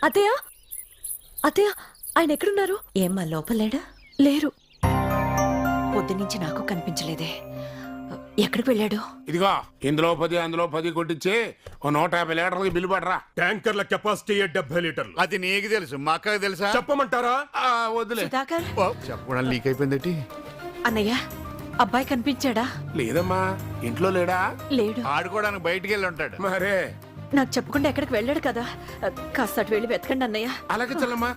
అత్తయ్య అత్తయ్య ఆయన ఎక్కడున్నారు? ఏమ్మా లోపలేడా? లేరు. పొద్దునుంచి నాకు కనిపించలేదే, ఎక్కడికి వెళ్ళాడు? ఇదిగో ఇందులో 10 అందులో 10 కొట్టించి ఓ 150 లీటర్లకి బిల్లు పడరా. ట్యాంకర్ల కెపాసిటీ 70 లీటర్లు. అది నీకు తెలుసు, మా అక్కకి తెలుసా? చెప్పమంటారా? వద్దులే. సుధాకర్, చెప్పడం లీక్ అయిపోయిందటి. అన్నయ్య అబ్బాయి కనిపించాడా? లేదమ్మా, ఇంట్లో లేడా? లేడు. ఆడుకోవడానికి బయటికి వెళ్ళి ఉంటాడు. మరే నాకు చెప్పకుండా ఎక్కడికి వెళ్ళాడు కదా, కాస్త అటు వెళ్ళి వెతకండి అన్నయ్య. అలాగే చెల్లమ్మా.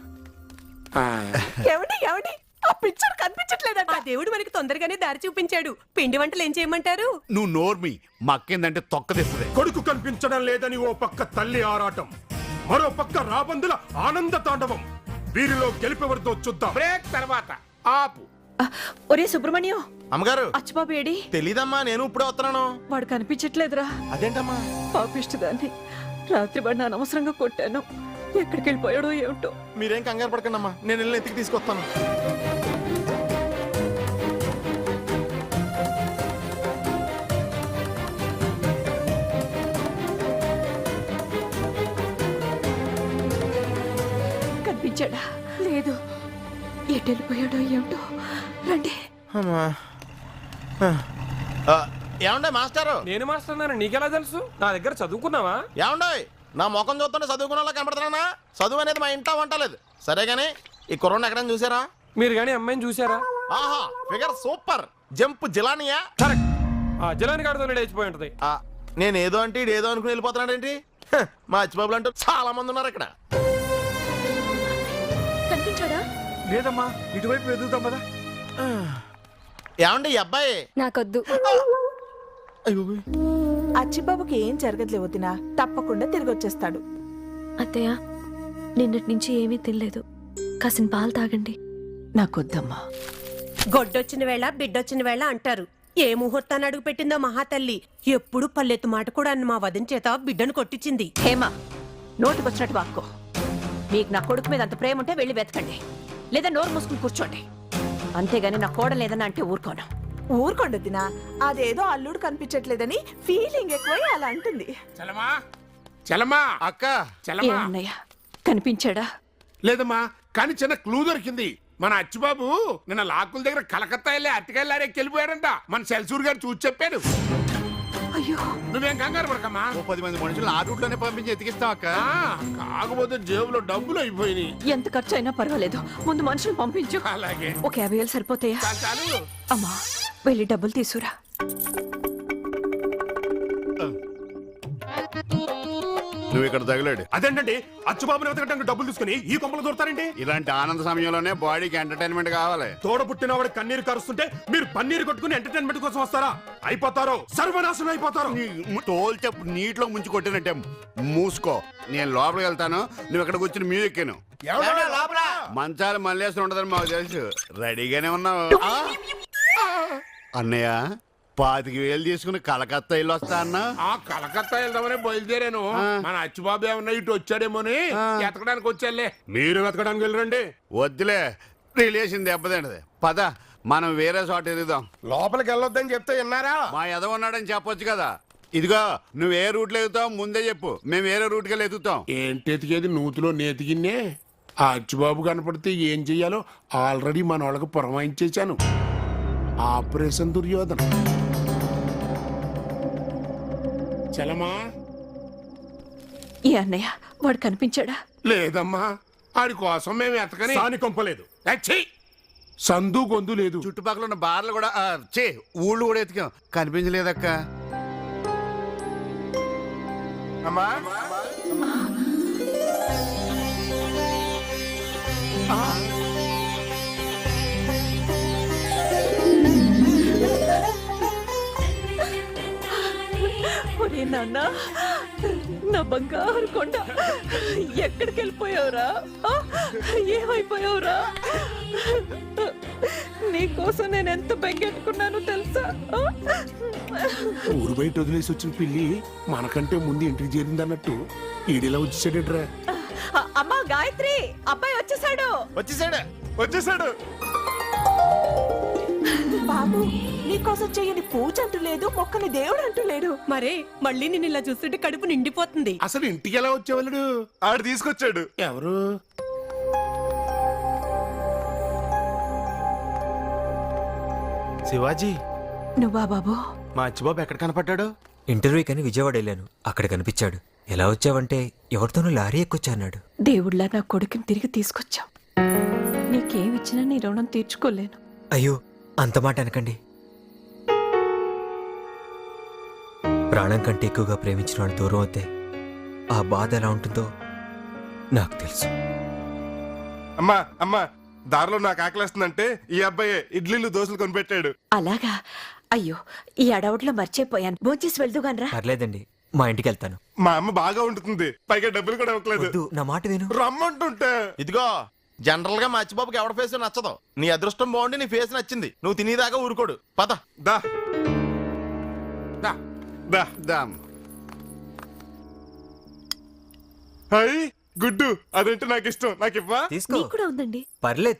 ఏమండి ఏమండి, ఆ పిక్చర్ కనిపించట్లేదంట. ఆ దేవుడు మనకి తొందరగానే దారి చూపించాడు. పిండి వంటలు ఏం చేయమంటారు? నువ్వు నోర్మి, మా అక్కేందంటే తొక్కదిస్తుంది. కొడుకు కనిపించడం లేదని ఓ పక్క తల్లి ఆరాటం, మరో పక్క రాబందుల ఆనంద తాండవం. వీరిలో గెలిపెవరితో చూద్దాం. బ్రేక్ తర్వాత ఆపు. ఒరే సుబ్రహ్మణ్యం, అమ్మగారు అచ్చుబాబు ఏడి? తెలీదమ్మా, నేను ఇప్పుడే వస్తున్నాను. వాడు కనిపించట్లేదురా. అదేంటమ్మా? పాపిష్టిదాన్ని రాత్రి వాడిని అనవసరంగా కొట్టాను. ఎక్కడికి వెళ్ళిపోయాడో ఏమిటో. మీరేం కంగారు పడకండి అమ్మా, నేను వెళ్ళి ఎత్తికి తీసుకొస్తాను. కనిపించాడా? లేదు. ఎటు వెళ్ళిపోయాడో ఏమిటో. రండి. అమ్మా ఏమండే మాస్టారు? నేను మాస్టర్ నీకెలా తెలుసు? నా దగ్గర చదువుకున్నావా? ఏమండే, నా ముఖం చూస్తుంటే చదువుకున్న వాళ్ళ కనపడుతున్నా? చదువు అనేది మా ఇంట్లో వంటలేదు. సరే గానీ ఈ కుర్రోని ఎక్కడైనా చూసారా? మీరు కానీ అమ్మాయిని చూసారా? ఆహా, ఫిగర్ సూపర్. జంప్ జిలానియా? కరెక్ట్. ఆ జలాని గాడితో లేచిపోయి ఉంటది. నేను ఏదో అంటే ఏదో అనుకుని వెళ్ళిపోతున్నాడేంటి? హ, మా అచ్చిబాబులు అంటూ చాలా మంది ఉన్నారు ఇక్కడ. కనిపించాడా? లేదమ్మా, ఇటువైపు ఎదుగుతాం కదా. ఏమండి ఈ అబ్బాయి? నాకొద్దు. అచ్చిబాబుకి ఏం జరగదులే వదినా, తప్పకుండా తిరిగి వచ్చేస్తాడు. అత్తయ్య నిన్నటి నుంచి ఏమీ తినలేదు, కాసిన పాలు తాగండి. నాకొద్దమ్మా. గొడ్డొచ్చిన వేళ బిడ్డొచ్చిన వేళ అంటారు. ఏ ముహూర్తాన్ని అడుగు పెట్టిందో మహాతల్లి. ఎప్పుడు పల్లెత్తు మాట కూడా అన్న మా వదిన చేత బిడ్డను కొట్టించింది. హేమ, నోటికొచ్చినట్టు వాక్కో. మీకు నా కొడుకు మీద అంత ప్రేమ ఉంటే వెళ్ళి వెతకండి, లేదా నోరు మూసుకుని కూర్చోండి. అంతేగాని నా కోడలు ఏదన్నా అంటే ఊరుకోను. ఊరుకోండి వదినా, అదేదో అల్లుడు కనిపించట్లేదని ఫీలింగ్ ఎక్కువై అలా అంటుంది. చలమా చలమా అక్క, చలమా. ఏమన్నయ్య, కనిపించాడా? లేదమ్మా, కానీ చిన్న క్లూ దొరికింది. మన అచ్చిబాబు నిన్న లాక్కుల దగ్గర కలకత్తా వెళ్ళి అరటికాయలారేకి వెళ్ళిపోయాడంట. మన సెల్సూర్ గారు చూసి చెప్పాడు. అయ్యో, నువ్వేం కంగారు పడకమ్మా. ఓ 10 మంది మనుషులు ఆ రూట్లోనే పంపించి ఎతికిస్తాం అక్క. కాకపోతే జేబులో డబ్బులు అయిపోయినాయి. ఎంత ఖర్చు అయినా పర్వాలేదు, ముందు మనుషులు పంపించు. అలాగే. ఒక 50,000 సరిపోతాయా? చాలు. అమ్మా, వెళ్ళి డబ్బులు తీసుకురా. నువ్వు ఇక్కడ తగిలాడు. అదేంటండి, అచ్చుబాబుని వెతకడానికి డబ్బులు తీసుకుని ఈ కొంపలు దొరుకుతారండి? ఇలాంటి ఆనంద సమయంలోనే బాడీకి ఎంటర్టైన్మెంట్ కావాలి. తోడ పుట్టిన వాడి కన్నీరు కరుస్తుంటే మీరు పన్నీరు కొట్టుకుని ఎంటర్టైన్మెంట్ కోసం వస్తారా? అయిపోతారు, సర్వనాశనం అయిపోతారు. తోలు చెప్పు నీటిలో ముంచి కొట్టినట్టే. మూసుకో, నేను లోపలికి వెళ్తాను, నువ్వు ఇక్కడ కూర్చుని మ్యూజిక్ విను. మంచాలు మల్లేసి ఉంటదని మాకు తెలుసు. రెడీగానే ఉన్నావు అన్నయ్య? 25,000 తీసుకుని కలకత్తా ఇల్లు వస్తా అన్నా. ఆ కలకత్తా వెళ్దామని బయలుదేరాను. మన అచ్చిబాబు ఏమన్నా ఇటు వచ్చాడేమోని ఎతకడానికి వచ్చాలే. మీరు వెతకడానికి వెళ్ళరండి. వద్దులే, రిలేషన్ దెబ్బతింటది. పద, మనం వేరే చోట ఎదుగుదాం. లోపలికి వెళ్ళొద్దని చెప్తే విన్నారా? మా ఎదవ ఉన్నాడని చెప్పొచ్చు కదా. ఇదిగో, నువ్వు ఏ రూట్లో ఎదుగుతావు ముందే చెప్పు, మేము వేరే రూట్కి వెళ్ళి ఎదుగుతాం. ఏంటి ఎతికేది? నూతిలో నేతికిన్నే. ఆ అచ్చిబాబు కనపడితే ఏం చెయ్యాలో ఆల్రెడీ మన వాళ్ళకి పురమాయించేశాను. ఆపరేషన్ దుర్యోధన. చలమా. ఏ అన్నయ్య, వాడు కనిపించాడా? లేదమ్మా, ఆడి కోసం మేము ఎతకని. సాని కొంపలేదు. అచ్చి! సందు గొంతు లేదు. చుట్టుపక్కల ఉన్న బార్లు కూడా ఊళ్ళు కూడా ఎతికాం, కనిపించలేదక్క. అమ్మా ఒరే నాన్న, నా బంగారు కొండ, ఎక్కడికి వెళ్ళిపోయావురా? ఏమైపోయావురా? నీకోసం నేను ఎంత బెంగెట్టుకున్నాను తెలుసా? ఊరు బయట వదిలేసి వచ్చిన పిల్లి మనకంటే ముందు ఇంటికి చేరిందన్నట్టు ఈడిలా వచ్చేసాడట్రా. అమ్మా గాయత్రి, అబ్బాయి వచ్చేసాడు. వచ్చేసాడు. బాబు నీకోసం చేయని పూజ అంటూ లేదు, మొక్కని దేవుడు అంటూ లేడు. మరే మళ్ళీ నేను ఇలా చూస్తుంటే కడుపు నిండిపోతుంది. అసలు ఇంటికి ఎలా వచ్చేవాళ్ళు? ఆడు తీసుకొచ్చాడు. ఎవరు? శివాజీ, నువ్వా బాబు? మా అచ్చిబాబు ఎక్కడ కనపడ్డాడు? ఇంటర్వ్యూకని విజయవాడ వెళ్ళాను. అక్కడ కనిపించాడు. ఎలా వచ్చావంటే ఎవరితోనూ లారీ ఎక్కొచ్చా అన్నాడు. దేవుళ్ళ నా కొడుకుని తిరిగి తీసుకొచ్చావు. నీకేమిచ్చినా నీ రుణం తీర్చుకోలేను. అయ్యో అంత మాట అనకండి. ప్రాణం కంటే ఎక్కువగా ప్రేమించిన వాడు దూరం అవుతే ఆ బాధ ఎలా ఉంటుందో నాకు తెలుసు. అమ్మా అమ్మా, దారిలో నాకు ఆకలేస్తుందంటే ఈ అబ్బాయి ఇడ్లీలు దోశలు కొనిపెట్టాడు. అలాగా? అయ్యో, ఈ అడవుట్లో మర్చిపోయాను. భోంచేసి వెళ్దుగానరా. పర్లేదండి, మా ఇంటికి వెళ్తాను. మా అమ్మ బాగా ఉంటుంది, పైగా డబ్బులు కూడా ఇవ్వట్లేదు. వద్దు, నా మాట విను. రమ్మంటుంటే. ఇదిగో, జనరల్ గా మా అచ్చిబాబుకి ఎవడ ఫేస్ నచ్చదు. నీ అదృష్టం బాగుండి నీ ఫేస్ నచ్చింది. నువ్వు తినేదాకా ఊరుకోడు. పద. దా దా. దా. దామ్. హై గుడ్డు, అదంటే నాకు ఇష్టం. నాకు ఇవ్వా? తీసుకో. నీకు కూడా ఉందండి. పర్లేదు,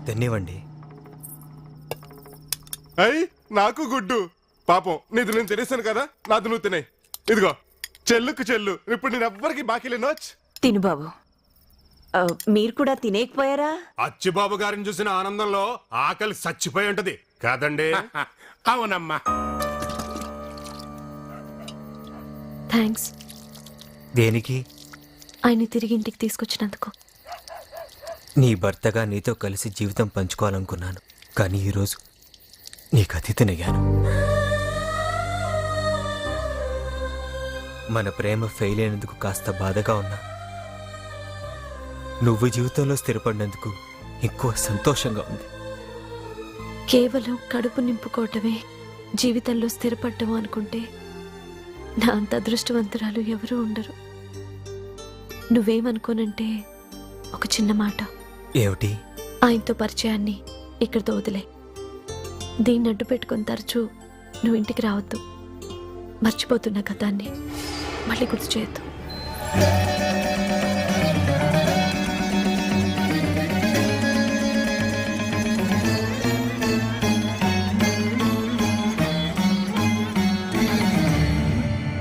తెన్నివ్వండి. హై నాకు గుడ్డు. పాపం నీది నేను తెలిసాను కదా, నాది నువ్వు తినే. ఇదిగో చెల్లుకు చెల్లు. ఇప్పుడు నేను ఎవ్వరికి బాకీ లేనోచ్. తిను బాబు. మీరు కూడా తినేకపోయారా? అచ్చిబాబు గారిని చూసిన ఆనందంలో ఆకలి చచ్చిపోయి ఉంటది కాదండి. అవునమ్మా. థ్యాంక్స్. దేనికి? ఆయన్ని తిరిగి ఇంటికి తీసుకొచ్చినందుకు. నీ భర్తగా నీతో కలిసి జీవితం పంచుకోవాలనుకున్నాను, కానీ ఈరోజు నీకు అతిథినయ్యాను. మన ప్రేమ ఫెయిల్ అయినందుకు కాస్త బాధగా ఉన్నా, నువ్వు జీవితంలో స్థిరపడినందుకు ఎక్కువ సంతోషంగా ఉంది. కేవలం కడుపు నింపుకోవటమే జీవితంలో స్థిరపడ్డం అనుకుంటే నా అంత అదృష్టవంతురాలు ఎవరూ ఉండరు. నువ్వేమనుకోనంటే ఒక చిన్న మాట. ఏమిటి? ఆయనతో పరిచయాన్ని ఇక్కడితో వదిలే. దీన్ని అడ్డు పెట్టుకొని తరచూ నువ్వు ఇంటికి రావద్దు. మర్చిపోతున్న గతాన్ని మళ్ళీ గుర్తు చేయొద్దు.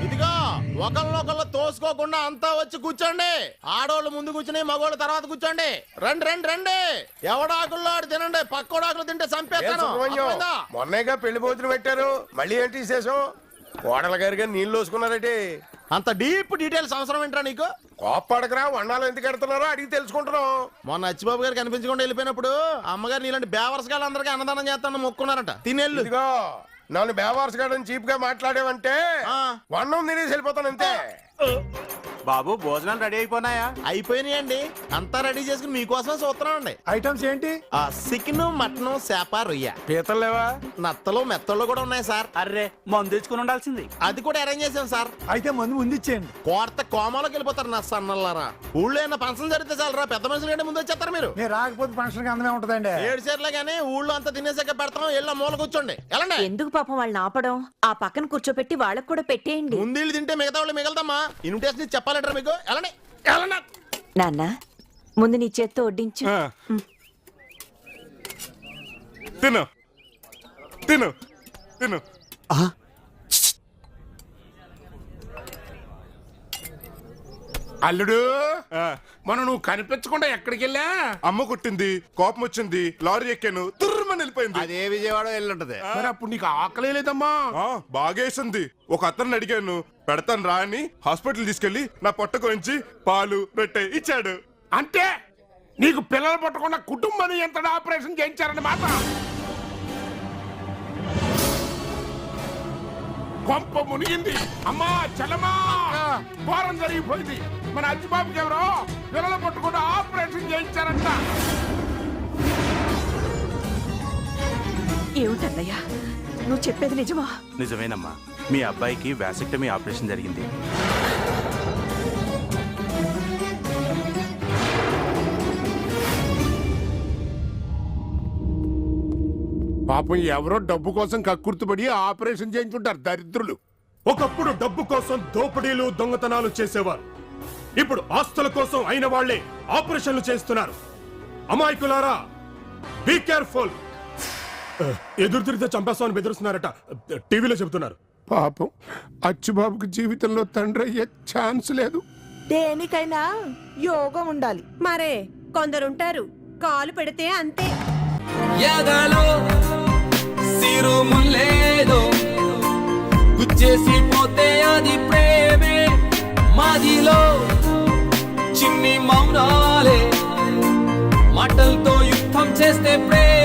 ఇదిగో, ఒకళ్ళొకళ్ళు తోసుకోకుండా అంతా వచ్చి కూర్చోండి. ఆడోళ్ళు ముందు కూర్చుని, మగోళ్ళు తర్వాత కూర్చోండి. రండి రండి రండి. ఎవడాకుల్లో ఆడు తినండి. పక్కోడాకులు తింటే చంపేస్తాను. అర్థమైందా? మొన్నేగా పెళ్లి భోజనం పెట్టారు, మళ్ళీ ఏంటి విశేషం? కోడల గారిగా నీళ్ళు వేసుకున్నారంటే అంత డీప్ డీటెయిల్స్ అవసరం ఏంట్రా నీకు? కోప్పడకరా, వండాలు ఎందుకు ఎడుతున్నారో అడిగి తెలుసుకుంటున్నాం. మొన్న అచ్చిబాబు గారు కనిపించకుండా వెళ్ళిపోయినప్పుడు అమ్మగారు నీలాంటి బేవర్సగాళ్ళు అందరికీ అన్నదానం చేస్తాను మొక్కున్నారంట. తినేళ్ళు. ఇదిగో నన్ను బేవార్స్ గార్డెన్ చీప్ గా మాట్లాడేవంటే ఆ. వన్నం తినేసి వెళ్ళిపోతాను అంతే. బాబు భోజనాలు రెడీ అయిపోయినాయా? అయిపోయినాయండి. అంతా రెడీ చేసుకుని మీకోసమే చూస్తున్నాం అండి. ఐటమ్స్ ఏంటి? చికెన్, మటన్, చేప, రొయ్య. పీతలు లేవా? నత్తలు, మెత్తలు కూడా ఉన్నాయి సార్. అర్రే, మందు తెచ్చుకుని ఉండాల్సింది. అది కూడా అరేంజ్ చేసాం సార్. అయితే మందు ముందు ఇచ్చేయండి. కోర్త కోమాలోకి వెళ్ళిపోతారు నా సన్నల్లారా. ఊళ్ళో ఏమన్నా ఫంక్షన్ జరిగితే చాలరా, పెద్ద మనుషులు కంటే ముందు వచ్చేస్తారు మీరు. నేను రాకపోతే ఫంక్షన్ కి అందమే ఉంటదండి. 7 చీరలే కానీ ఊళ్ళో అంతా తినేసాక పెడతాం. ఎల్ల మూల కూర్చోండి. ఎలాండి? ఎందుకు పాపం వాళ్ళని ఆపడం? ఆ పక్కన కూర్చోపెట్టి వాళ్ళకు కూడా పెట్టేయండి. ముందు తింటే మిగతా వాళ్ళు మిగలదమ్మా. ఇన్విటేషన్ చెప్పాలంటారా మీకు? ఎలాండి? ఎలాండి? నాన్న, ముందు నీ చేత్తో వడ్డించు. తిను తిను తిను. అల్లుడు, ఆ, మనం నువ్వు కనిపించకుండా ఎక్కడికి వెళ్ళా? అమ్మ కుట్టింది, కోపం వచ్చింది, లారీ ఎక్కాను, తుర్రమని వెళ్ళిపోయింది. అదే విజయవాడ వెళ్ళుంటది. మరి అప్పుడు నీకు ఆకలే లేదమ్మా? బాగేసింది. ఒక అతన్ని అడిగాను, పెడతాను రా అని హాస్పిటల్ తీసుకెళ్లి నా పొట్ట కోయించి పాలు రొట్టె ఇచ్చాడు. అంటే నీకు పిల్లలు పట్టకుండా కుటుంబాన్ని ఎంత ఆపరేషన్ చేయించారని మాట. కొంప మునిగింది. అమ్మా చలమా, ఘోరం జరిగిపోయింది. మన అచ్చిబాబుకి ఎవరో పిల్లలు పట్టకుండా ఆపరేషన్ చేయించారంట. ఏమిటన్నయ్యా, నువ్వు చెప్పేది నిజమా? నిజమేనమ్మా. మీ అబ్బాయికి వ్యాసెక్టమీ ఆపరేషన్ జరిగింది. పాపం ఎవరో డబ్బు కోసం కక్కుర్తుపడి ఆపరేషన్ చేయించుంటారు దరిద్రులు. ఒకప్పుడు డబ్బు కోసం దోపిడీలు, దొంగతనాలు చేసేవారు. ఇప్పుడు ఆస్తుల కోసం అయిన వాళ్లే ఆపరేషన్లు చేస్తున్నారు. అమాయకులారా, బీ కేర్ఫుల్. ఎదురు తిరిగితే చంపేస్తామని బెదిరిస్తున్నారట టీవీలో చెబుతున్నారు. పాపం అచ్చుబాబుకి జీవితంలో తండ్రి అయ్యే ఛాన్స్ లేదు. దేనికైనా యోగం ఉండాలి. మరే కొందరుంటారు కాలు పెడితే అంతే. ఎదలో సిరుములేదో గుచ్చేసి పోతే అది ప్రేమే, మాదిలో చిన్ని మౌనాలే మాటలతో యుద్ధం చేస్తే ప్రేమ.